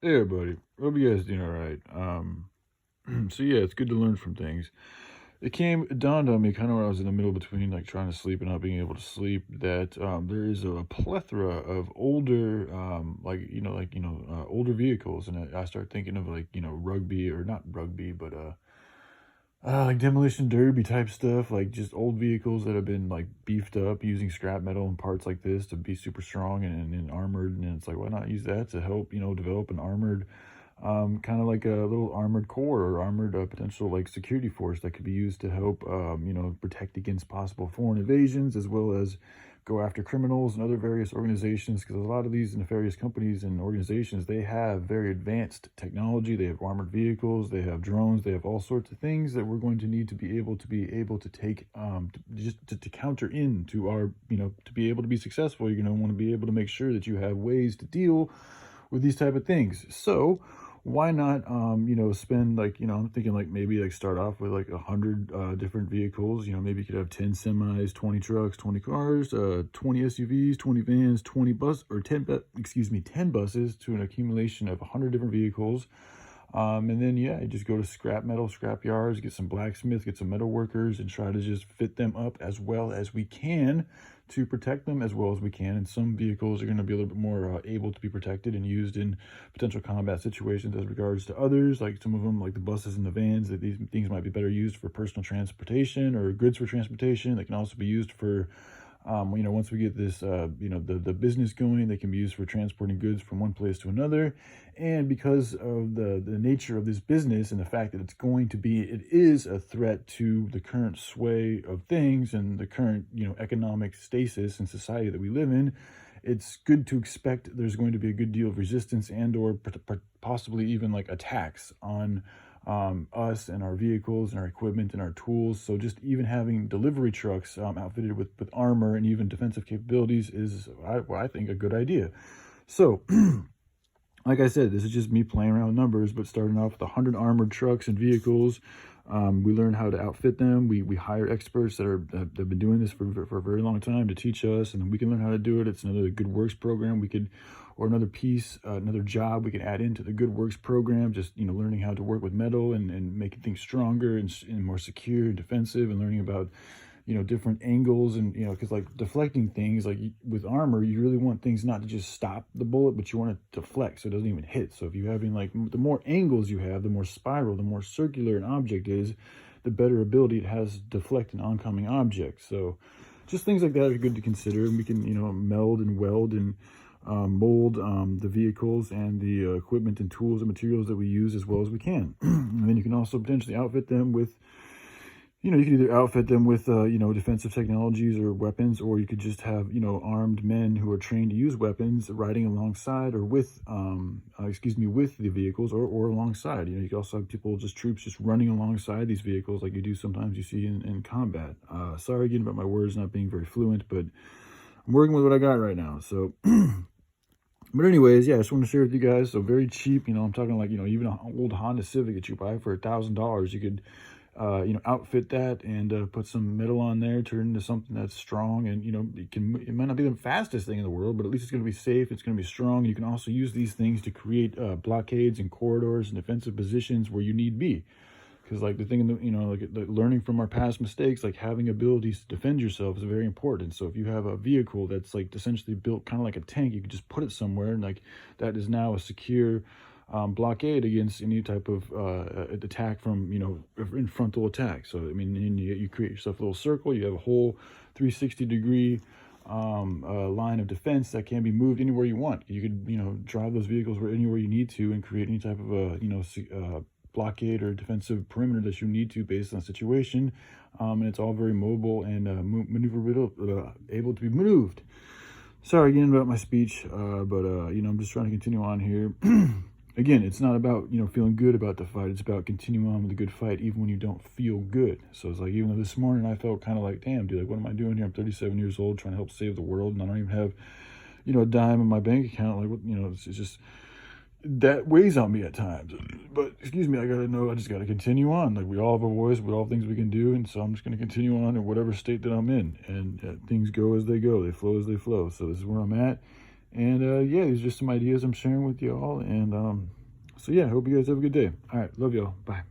Hey everybody, hope you guys doing all right. So yeah, it's good to learn from things. It dawned on me kind of when I was in the middle between like trying to sleep and not being able to sleep that there is a plethora of older, older vehicles, and I start thinking of like rugby or not rugby, but like demolition derby type stuff, like just old vehicles that have been like beefed up using scrap metal and parts like this to be super strong and armored, and it's like why not use that to help develop an armored kind of like a little armored core or armored potential like security force that could be used to help, protect against possible foreign invasions as well as go after criminals and other various organizations. Because a lot of these nefarious companies and organizations, they have very advanced technology. They have armored vehicles, they have drones, they have all sorts of things that we're going to need to be able to take to counter into our, to be able to be successful. You're going to want to be able to make sure that you have ways to deal with these type of things. So why not spend like I'm thinking like maybe like start off with like 100 different vehicles. Maybe you could have 10 semis, 20 trucks, 20 cars, 20 SUVs, 20 vans, 20 bus or 10 10 buses, to an accumulation of 100 different vehicles. And then, yeah, you just go to scrap metal, scrap yards, get some blacksmiths, get some metal workers, and try to just fit them up as well as we can to protect them as well as we can. And some vehicles are going to be a little bit more able to be protected and used in potential combat situations as regards to others. Like some of them, like the buses and the vans, that these things might be better used for personal transportation or goods for transportation. They can also be used for once we get this, the business going, they can be used for transporting goods from one place to another. And because of the nature of this business and the fact that it is a threat to the current sway of things and the current, economic stasis and society that we live in, it's good to expect there's going to be a good deal of resistance and or possibly even like attacks on us and our vehicles and our equipment and our tools. So just even having delivery trucks outfitted with armor and even defensive capabilities is, I think, a good idea. So, like I said, this is just me playing around with numbers, but starting off with 100 armored trucks and vehicles. We learn how to outfit them. We hire experts that have been doing this for a very long time to teach us, and then we can learn how to do it. It's another good works program we could, or another piece, another job we can add into the good works program. Just learning how to work with metal and making things stronger and more secure and defensive, and learning about different angles, and because like deflecting things, like with armor, you really want things not to just stop the bullet, but you want it to deflect so it doesn't even hit. So if you're having like the more angles you have, the more spiral, the more circular an object is, the better ability it has to deflect an oncoming object. So just things like that are good to consider, and we can meld and weld and mold the vehicles and the equipment and tools and materials that we use as well as we can. And then you can also potentially outfit them with, you can either outfit them with, defensive technologies or weapons, or you could just have, armed men who are trained to use weapons riding alongside or with the vehicles, or alongside. You can also have troops just running alongside these vehicles like you do sometimes you see in combat. Sorry again about my words not being very fluent, but I'm working with what I got right now. So, but anyways, yeah, I just want to share with you guys. So very cheap, I'm talking like, even an old Honda Civic that you buy for $1,000, you could outfit that and put some metal on there, turn into something that's strong. And it might not be the fastest thing in the world, but at least it's going to be safe, it's going to be strong. You can also use these things to create blockades and corridors and defensive positions where you need be. Because like the thing, like learning from our past mistakes, like having abilities to defend yourself is very important. So if you have a vehicle that's like essentially built kind of like a tank, you can just put it somewhere, and like that is now a secure blockade against any type of attack from, in frontal attack. So, I mean, you create yourself a little circle, you have a whole 360-degree line of defense that can be moved anywhere you want. You could, drive those vehicles anywhere you need to and create any type of a, blockade or defensive perimeter that you need to based on the situation. And it's all very mobile and maneuverable, able to be moved. Sorry again about my speech, but I'm just trying to continue on here. Again, it's not about, feeling good about the fight. It's about continuing on with the good fight, even when you don't feel good. So it's like, even though this morning I felt kind of like, damn, dude, like, what am I doing here? I'm 37 years old trying to help save the world, and I don't even have, a dime in my bank account. Like, what, it's just, that weighs on me at times. But, excuse me, I just got to continue on. Like, we all have a voice, we all have things we can do, and so I'm just going to continue on in whatever state that I'm in. And things go as they go. They flow as they flow. So this is where I'm at. And yeah, these are just some ideas I'm sharing with y'all. And so yeah, hope you guys have a good day. All right, love y'all. Bye.